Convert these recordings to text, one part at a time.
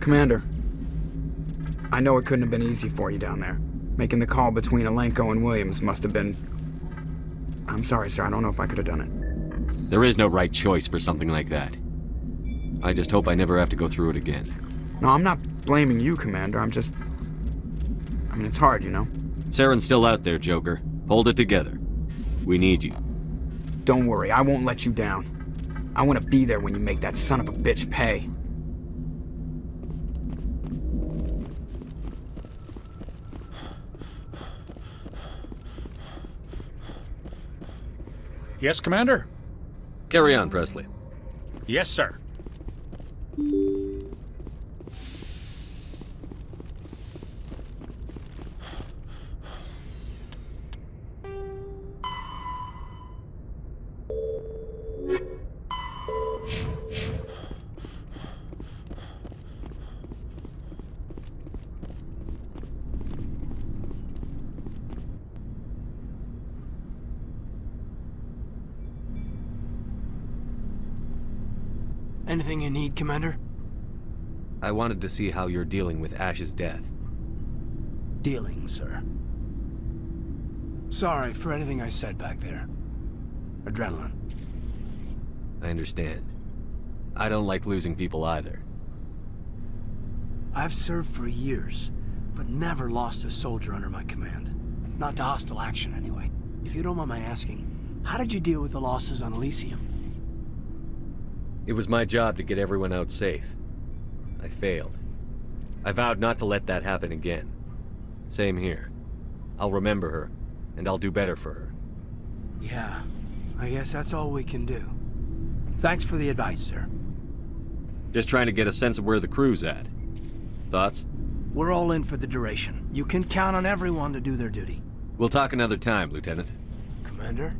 Commander, I know it couldn't have been easy for you down there. Making the call between Alenko and Williams must have been... I'm sorry, sir. I don't know if I could have done it. There is no right choice for something like that. I just hope I never have to go through it again. No, I'm not blaming you, Commander. I'm just... I mean, it's hard, you know? Saren's still out there, Joker. Hold it together. We need you. Don't worry, I won't let you down. I want to be there when you make that son of a bitch pay. Yes, Commander? Carry on, Presley. Yes, sir. Anything you need, Commander? I wanted to see how you're dealing with Ash's death. Dealing, sir. Sorry for anything I said back there. Adrenaline. I understand. I don't like losing people either. I've served for years, but never lost a soldier under my command. Not to hostile action, anyway. If you don't mind my asking, how did you deal with the losses on Elysium? It was my job to get everyone out safe. I failed. I vowed not to let that happen again. Same here. I'll remember her, and I'll do better for her. Yeah, I guess that's all we can do. Thanks for the advice, sir. Just trying to get a sense of where the crew's at. Thoughts? We're all in for the duration. You can count on everyone to do their duty. We'll talk another time, Lieutenant. Commander?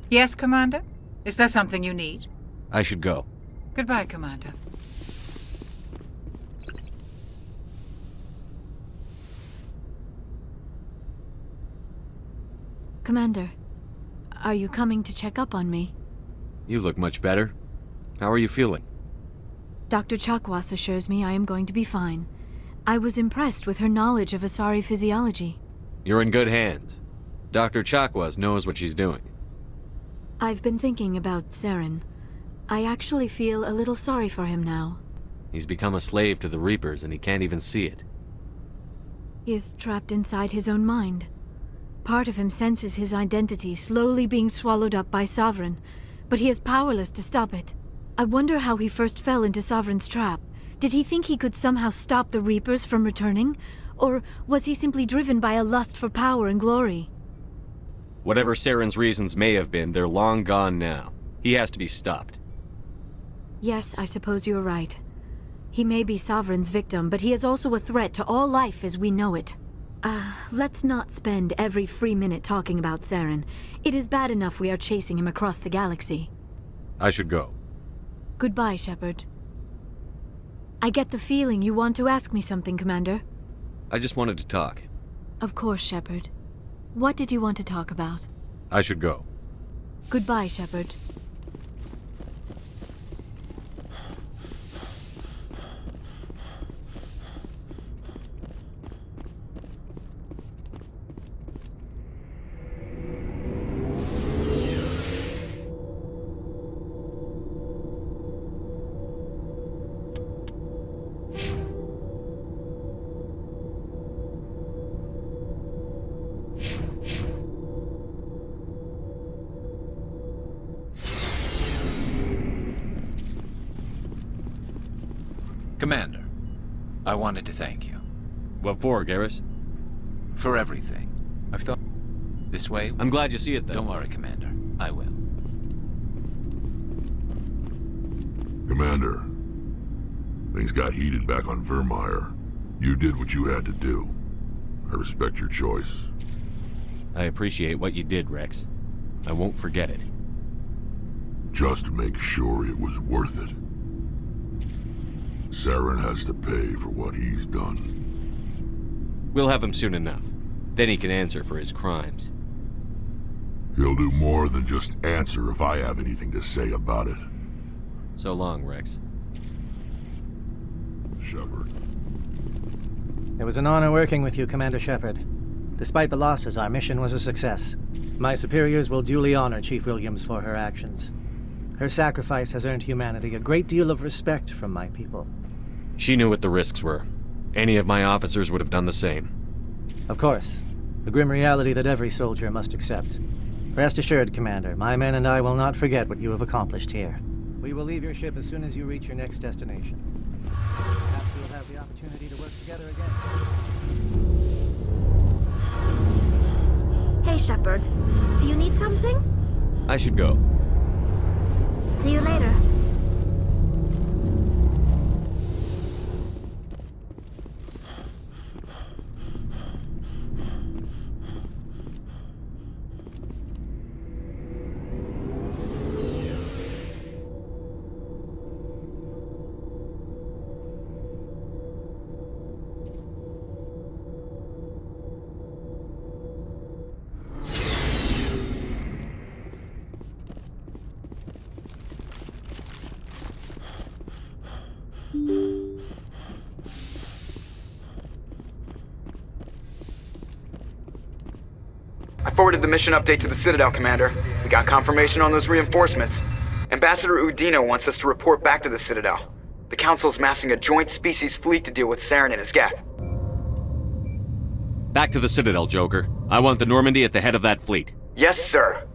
Yes, Commander? Is there something you need? I should go. Goodbye, Commander. Commander, are you coming to check up on me? You look much better. How are you feeling? Dr. Chakwas assures me I am going to be fine. I was impressed with her knowledge of Asari physiology. You're in good hands. Dr. Chakwas knows what she's doing. I've been thinking about Saren. I actually feel a little sorry for him now. He's become a slave to the Reapers and he can't even see it. He is trapped inside his own mind. Part of him senses his identity slowly being swallowed up by Sovereign, but he is powerless to stop it. I wonder how he first fell into Sovereign's trap. Did he think he could somehow stop the Reapers from returning? Or was he simply driven by a lust for power and glory? Whatever Saren's reasons may have been, they're long gone now. He has to be stopped. Yes, I suppose you're right. He may be Sovereign's victim, but he is also a threat to all life as we know it. Let's not spend every free minute talking about Saren. It is bad enough we are chasing him across the galaxy. I should go. Goodbye, Shepard. I get the feeling you want to ask me something, Commander. I just wanted to talk. Of course, Shepard. What did you want to talk about? I should go. Goodbye, Shepard. Commander, I wanted to thank you. What for, Garrus? For everything. I've thought this way. I'm glad you see it, though. Don't worry, Commander. I will. Commander, things got heated back on Vermeer. You did what you had to do. I respect your choice. I appreciate what you did, Rex. I won't forget it. Just make sure it was worth it. Saren has to pay for what he's done. We'll have him soon enough. Then he can answer for his crimes. He'll do more than just answer if I have anything to say about it. So long, Rex. Shepard. It was an honor working with you, Commander Shepard. Despite the losses, our mission was a success. My superiors will duly honor Chief Williams for her actions. Her sacrifice has earned humanity a great deal of respect from my people. She knew what the risks were. Any of my officers would have done the same. Of course, the grim reality that every soldier must accept. Rest assured, Commander, my men and I will not forget what you have accomplished here. We will leave your ship as soon as you reach your next destination. Perhaps we'll have the opportunity to work together again. Hey, Shepard. Do you need something? I should go. See you later. I forwarded the mission update to the Citadel, Commander. We got confirmation on those reinforcements. Ambassador Udina wants us to report back to the Citadel. The Council's massing a joint species fleet to deal with Saren and his Geth. Back to the Citadel, Joker. I want the Normandy at the head of that fleet. Yes, sir.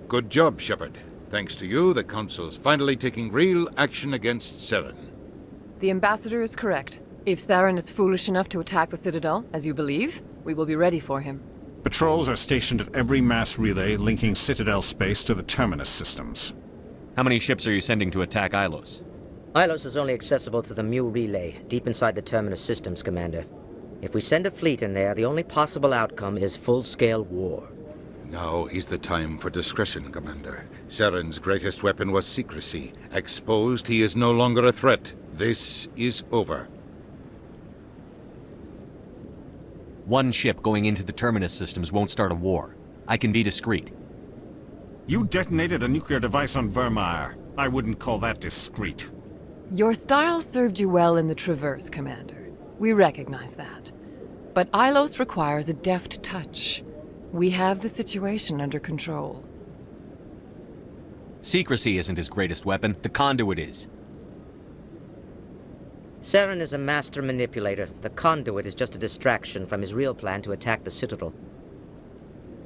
Good job, Shepard. Thanks to you, the Council's finally taking real action against Saren. The Ambassador is correct. If Saren is foolish enough to attack the Citadel, as you believe, we will be ready for him. Patrols are stationed at every mass relay linking Citadel space to the Terminus systems. How many ships are you sending to attack Ilos? Ilos is only accessible to the Mu relay, deep inside the Terminus systems, Commander. If we send a fleet in there, the only possible outcome is full-scale war. Now is the time for discretion, Commander. Saren's greatest weapon was secrecy. Exposed, he is no longer a threat. This is over. One ship going into the Terminus systems won't start a war. I can be discreet. You detonated a nuclear device on Vermeer. I wouldn't call that discreet. Your style served you well in the Traverse, Commander. We recognize that. But Ilos requires a deft touch. We have the situation under control. Secrecy isn't his greatest weapon. The conduit is. Saren is a master manipulator. The conduit is just a distraction from his real plan to attack the Citadel.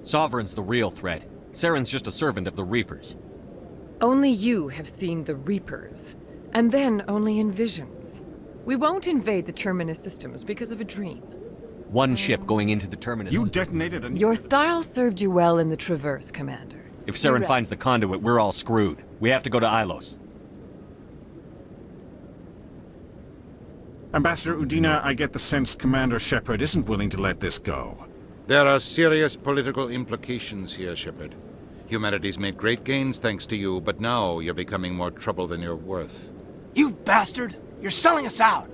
Sovereign's the real threat. Saren's just a servant of the Reapers. Only you have seen the Reapers, and then only in visions. We won't invade the Terminus systems because of a dream. One ship going into the Terminus. You detonated a... Your style served you well in the Traverse, Commander. If Saren finds the conduit, we're all screwed. We have to go to Ilos. Ambassador Udina, I get the sense Commander Shepard isn't willing to let this go. There are serious political implications here, Shepard. Humanity's made great gains thanks to you, but now you're becoming more trouble than you're worth. You bastard! You're selling us out!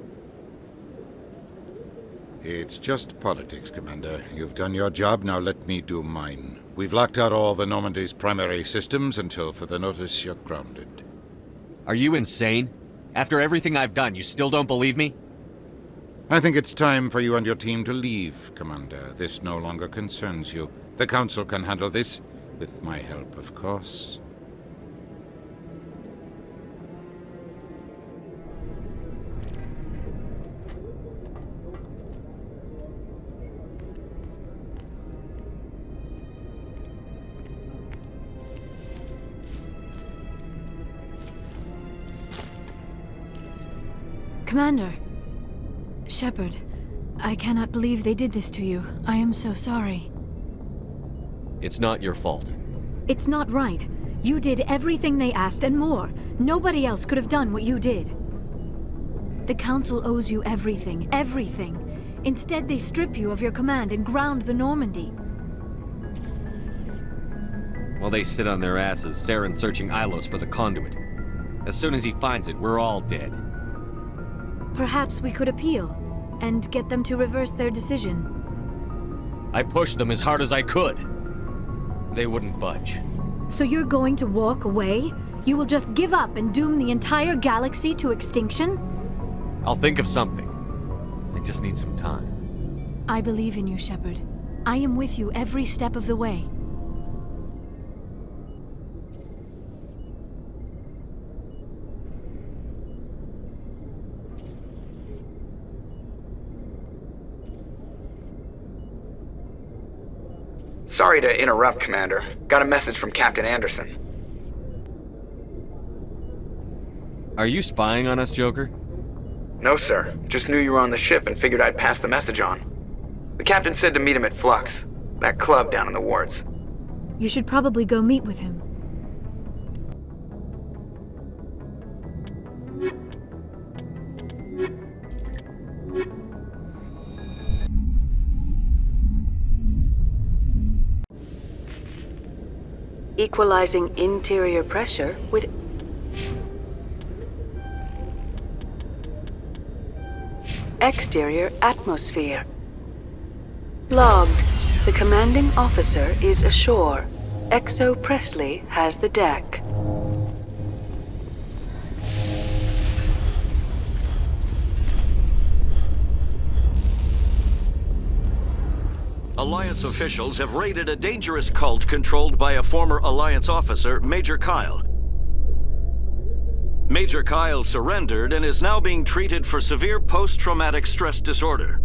It's just politics, Commander. You've done your job, now let me do mine. We've locked out all the Normandy's primary systems until further notice you're grounded. Are you insane? After everything I've done, you still don't believe me? I think it's time for you and your team to leave, Commander. This no longer concerns you. The Council can handle this, with my help, of course. Commander. Shepard, I cannot believe they did this to you. I am so sorry. It's not your fault. It's not right. You did everything they asked and more. Nobody else could have done what you did. The Council owes you everything, everything. Instead, they strip you of your command and ground the Normandy. While they sit on their asses, Saren's searching Ilos for the conduit. As soon as he finds it, we're all dead. Perhaps we could appeal, and get them to reverse their decision. I pushed them as hard as I could. They wouldn't budge. So you're going to walk away? You will just give up and doom the entire galaxy to extinction? I'll think of something. I just need some time. I believe in you, Shepard. I am with you every step of the way. Sorry to interrupt, Commander. Got a message from Captain Anderson. Are you spying on us, Joker? No, sir. Just knew you were on the ship and figured I'd pass the message on. The captain said to meet him at Flux, that club down in the wards. You should probably go meet with him. Equalizing interior pressure with exterior atmosphere. Logged. The commanding officer is ashore. Exo Presley has the deck. Alliance officials have raided a dangerous cult controlled by a former Alliance officer, Major Kyle. Major Kyle surrendered and is now being treated for severe post-traumatic stress disorder.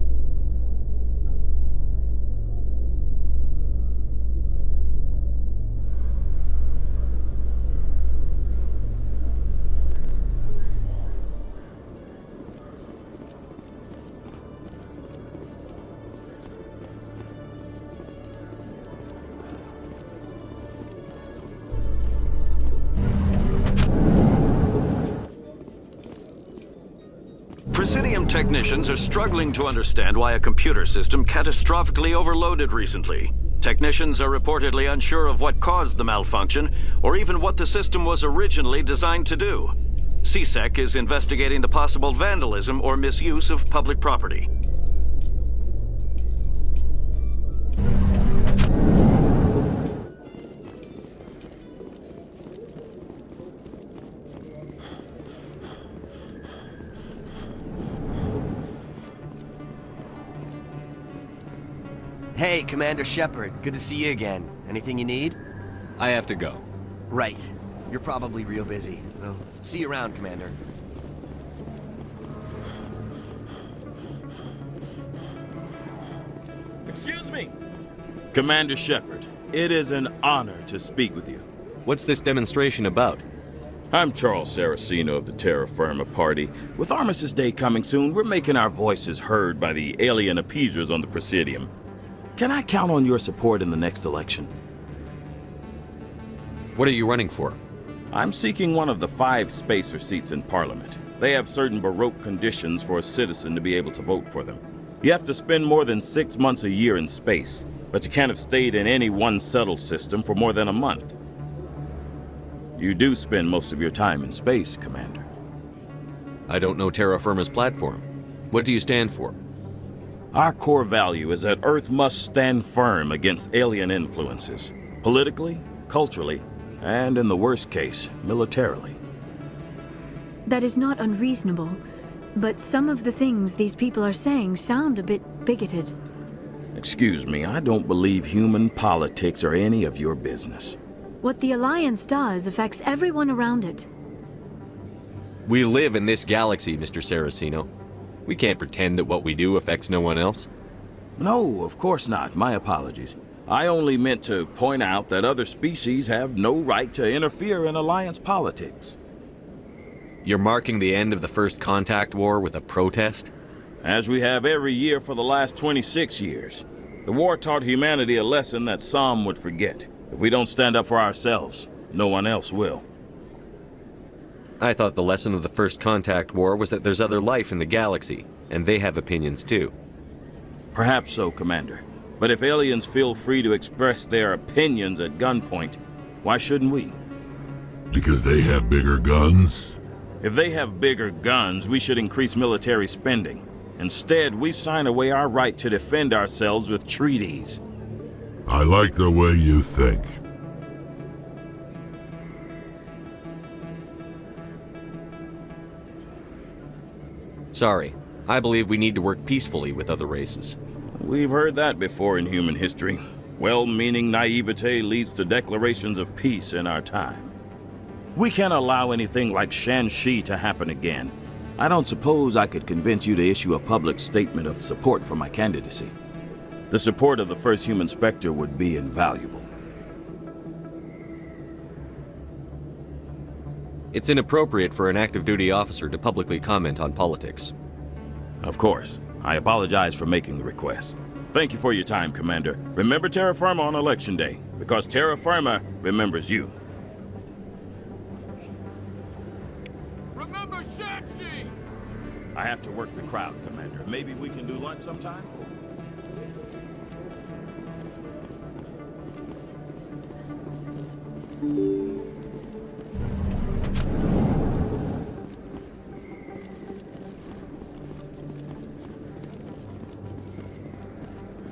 Presidium technicians are struggling to understand why a computer system catastrophically overloaded recently. Technicians are reportedly unsure of what caused the malfunction, or even what the system was originally designed to do. CSEC is investigating the possible vandalism or misuse of public property. Hey, Commander Shepard. Good to see you again. Anything you need? I have to go. Right. You're probably real busy. Well, see you around, Commander. Excuse me! Commander Shepard, it is an honor to speak with you. What's this demonstration about? I'm Charles Saraceno of the Terra Firma Party. With Armistice Day coming soon, we're making our voices heard by the alien appeasers on the Presidium. Can I count on your support in the next election? What are you running for? I'm seeking one of the 5 spacer seats in Parliament. They have certain Baroque conditions for a citizen to be able to vote for them. You have to spend more than 6 months a year in space, but you can't have stayed in any one settled system for more than a month. You do spend most of your time in space, Commander. I don't know Terra Firma's platform. What do you stand for? Our core value is that Earth must stand firm against alien influences, politically, culturally, and in the worst case, militarily. That is not unreasonable, but some of the things these people are saying sound a bit bigoted. Excuse me, I don't believe human politics are any of your business. What the Alliance does affects everyone around it. We live in this galaxy, Mr. Saraceno. We can't pretend that what we do affects no one else. No, of course not. My apologies. I only meant to point out that other species have no right to interfere in Alliance politics. You're marking the end of the First Contact War with a protest? As we have every year for the last 26 years. The war taught humanity a lesson that some would forget. If we don't stand up for ourselves, no one else will. I thought the lesson of the First Contact War was that there's other life in the galaxy, and they have opinions too. Perhaps so, Commander. But if aliens feel free to express their opinions at gunpoint, why shouldn't we? Because they have bigger guns? If they have bigger guns, we should increase military spending. Instead, we sign away our right to defend ourselves with treaties. I like the way you think. Sorry. I believe we need to work peacefully with other races. We've heard that before in human history. Well-meaning naivete leads to declarations of peace in our time. We can't allow anything like Shan-Shi to happen again. I don't suppose I could convince you to issue a public statement of support for my candidacy. The support of the first human Spectre would be invaluable. It's inappropriate for an active duty officer to publicly comment on politics. Of course. I apologize for making the request. Thank you for your time, Commander. Remember Terra Firma on Election Day, because Terra Firma remembers you. Remember Shan-Shi! I have to work the crowd, Commander. Maybe we can do lunch sometime?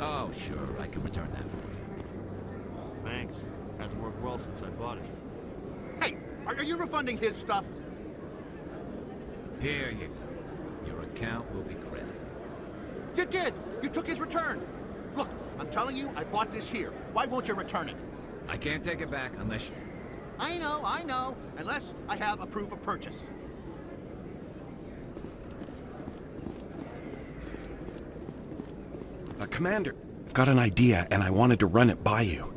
Oh, sure, I can return that for you. Thanks. Hasn't worked well since I bought it. Hey, are you refunding his stuff? Here you go. Your account will be credited. You did! You took his return! Look, I'm telling you, I bought this here. Why won't you return it? I can't take it back unless you... I know. Unless I have a proof of purchase. Commander, I've got an idea, and I wanted to run it by you.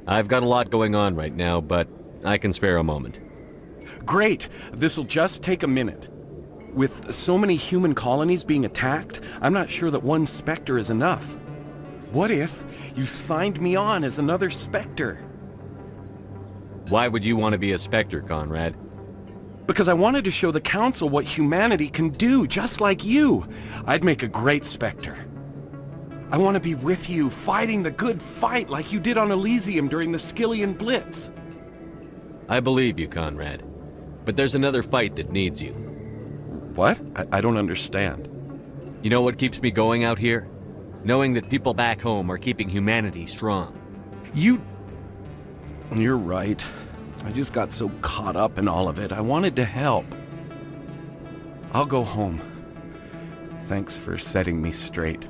I've got a lot going on right now, but I can spare a moment. Great! This'll just take a minute. With so many human colonies being attacked, I'm not sure that one Spectre is enough. What if you signed me on as another Spectre? Why would you want to be a Spectre, Conrad? Because I wanted to show the Council what humanity can do, just like you. I'd make a great Spectre. I want to be with you, fighting the good fight like you did on Elysium during the Skillian Blitz. I believe you, Conrad. But there's another fight that needs you. What? I don't understand. You know what keeps me going out here? Knowing that people back home are keeping humanity strong. You're right. I just got so caught up in all of it. I wanted to help. I'll go home. Thanks for setting me straight.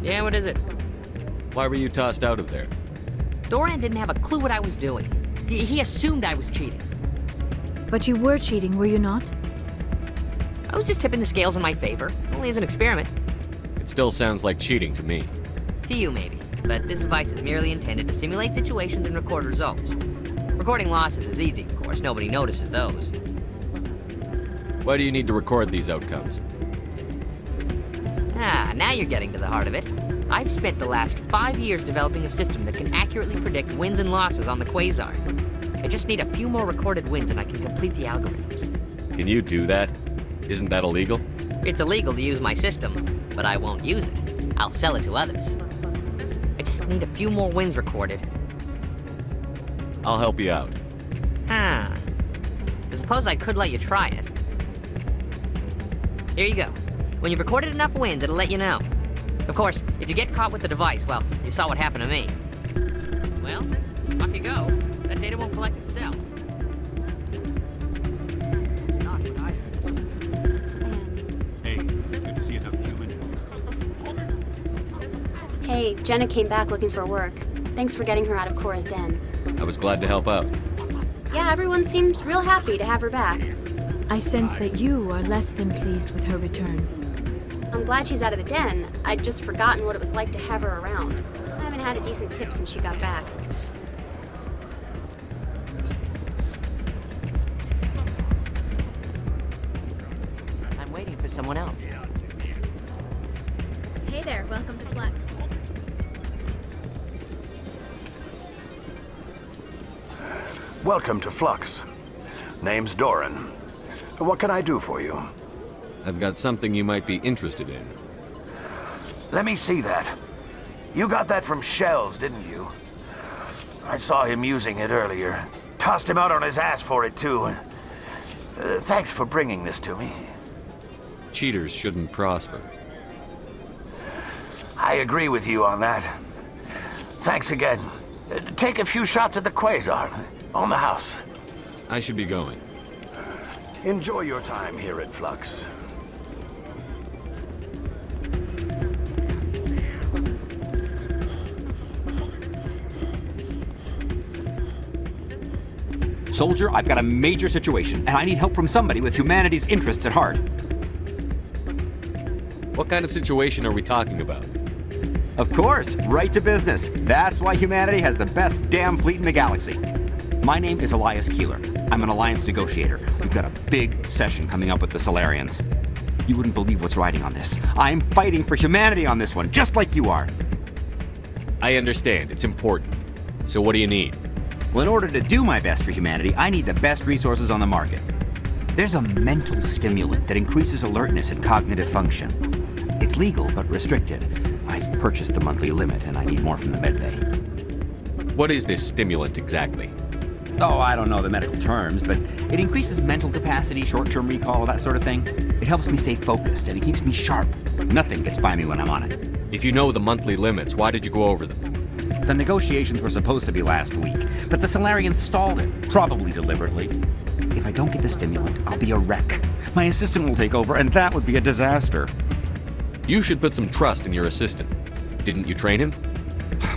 Yeah, what is it? Why were you tossed out of there? Doran didn't have a clue what I was doing. He assumed I was cheating. But you were cheating, were you not? I was just tipping the scales in my favor, only as an experiment. It still sounds like cheating to me. To you, maybe. But this device is merely intended to simulate situations and record results. Recording losses is easy, of course. Nobody notices those. Why do you need to record these outcomes? Ah, now you're getting to the heart of it. I've spent the last 5 years developing a system that can accurately predict wins and losses on the Quasar. I just need a few more recorded wins and I can complete the algorithms. Can you do that? Isn't that illegal? It's illegal to use my system, but I won't use it. I'll sell it to others. I just need a few more wins recorded. I'll help you out. Huh. I suppose I could let you try it. Here you go. When you've recorded enough wins, it'll let you know. Of course, if you get caught with the device, well, you saw what happened to me. Well, off you go. That data won't collect itself. It's not what I heard. Hey, good to see another human. Hey, Jenna came back looking for work. Thanks for getting her out of Cora's den. I was glad to help out. Yeah, everyone seems real happy to have her back. I sense that you are less than pleased with her return. I'm glad she's out of the den. I'd just forgotten what it was like to have her around. I haven't had a decent tip since she got back. I'm waiting for someone else. Hey there, welcome to Flex. Welcome to Flux. Name's Doran. What can I do for you? I've got something you might be interested in. Let me see that. You got that from Shells, didn't you? I saw him using it earlier. Tossed him out on his ass for it, too. Thanks for bringing this to me. Cheaters shouldn't prosper. I agree with you on that. Thanks again. Take a few shots at the Quasar. On the house. I should be going. Enjoy your time here at Flux. Soldier, I've got a major situation, and I need help from somebody with humanity's interests at heart. What kind of situation are we talking about? Of course, right to business. That's why humanity has the best damn fleet in the galaxy. My name is Elias Keeler. I'm an alliance negotiator. We've got a big session coming up with the Solarians. You wouldn't believe what's riding on this. I'm fighting for humanity on this one, just like you are. I understand. It's important. So what do you need? Well, in order to do my best for humanity, I need the best resources on the market. There's a mental stimulant that increases alertness and cognitive function. It's legal, but restricted. I've purchased the monthly limit, and I need more from the medbay. What is this stimulant exactly? Oh, I don't know the medical terms, but it increases mental capacity, short-term recall, that sort of thing. It helps me stay focused, and it keeps me sharp. Nothing gets by me when I'm on it. If you know the monthly limits, why did you go over them? The negotiations were supposed to be last week, but the Solarians stalled it, probably deliberately. If I don't get the stimulant, I'll be a wreck. My assistant will take over, and that would be a disaster. You should put some trust in your assistant. Didn't you train him?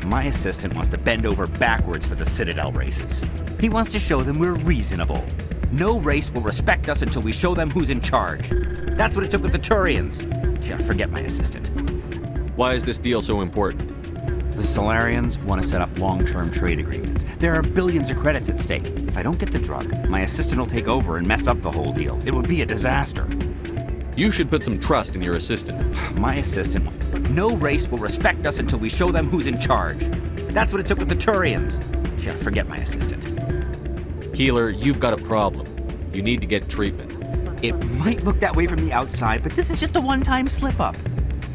My assistant wants to bend over backwards for the Citadel races. He wants to show them we're reasonable. No race will respect us until we show them who's in charge. That's what it took with the Turians. Yeah, forget my assistant. Why is this deal so important? The Solarians want to set up long-term trade agreements. There are billions of credits at stake. If I don't get the drug, my assistant will take over and mess up the whole deal. It would be a disaster. You should put some trust in your assistant. My assistant... No race will respect us until we show them who's in charge. That's what it took with the Turians. Yeah, forget my assistant. Keeler, you've got a problem. You need to get treatment. It might look that way from the outside, but this is just a one-time slip-up.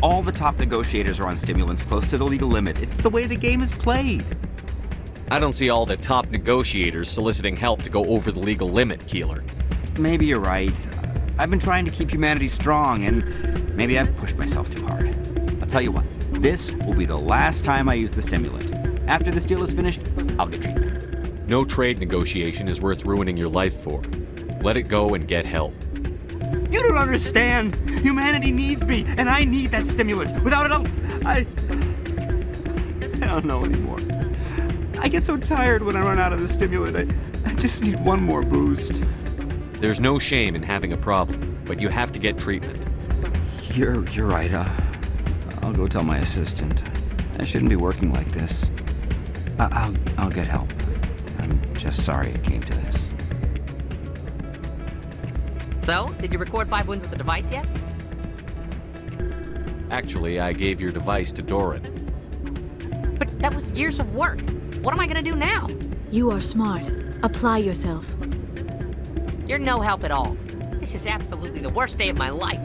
All the top negotiators are on stimulants close to the legal limit. It's the way the game is played. I don't see all the top negotiators soliciting help to go over the legal limit, Keeler. Maybe you're right. I've been trying to keep humanity strong, and maybe I've pushed myself too hard. I'll tell you what, this will be the last time I use the stimulant. After this deal is finished, I'll get treatment. No trade negotiation is worth ruining your life for. Let it go and get help. You don't understand! Humanity needs me, and I need that stimulant. Without it, I don't know anymore. I get so tired when I run out of the stimulant. I just need one more boost. There's no shame in having a problem, but you have to get treatment. You're right. I'll go tell my assistant. I shouldn't be working like this. I'll get help. I'm just sorry it came to this. So, did you record 5 wins with the device yet? Actually, I gave your device to Doran. But that was years of work. What am I gonna do now? You are smart. Apply yourself. You're no help at all. This is absolutely the worst day of my life.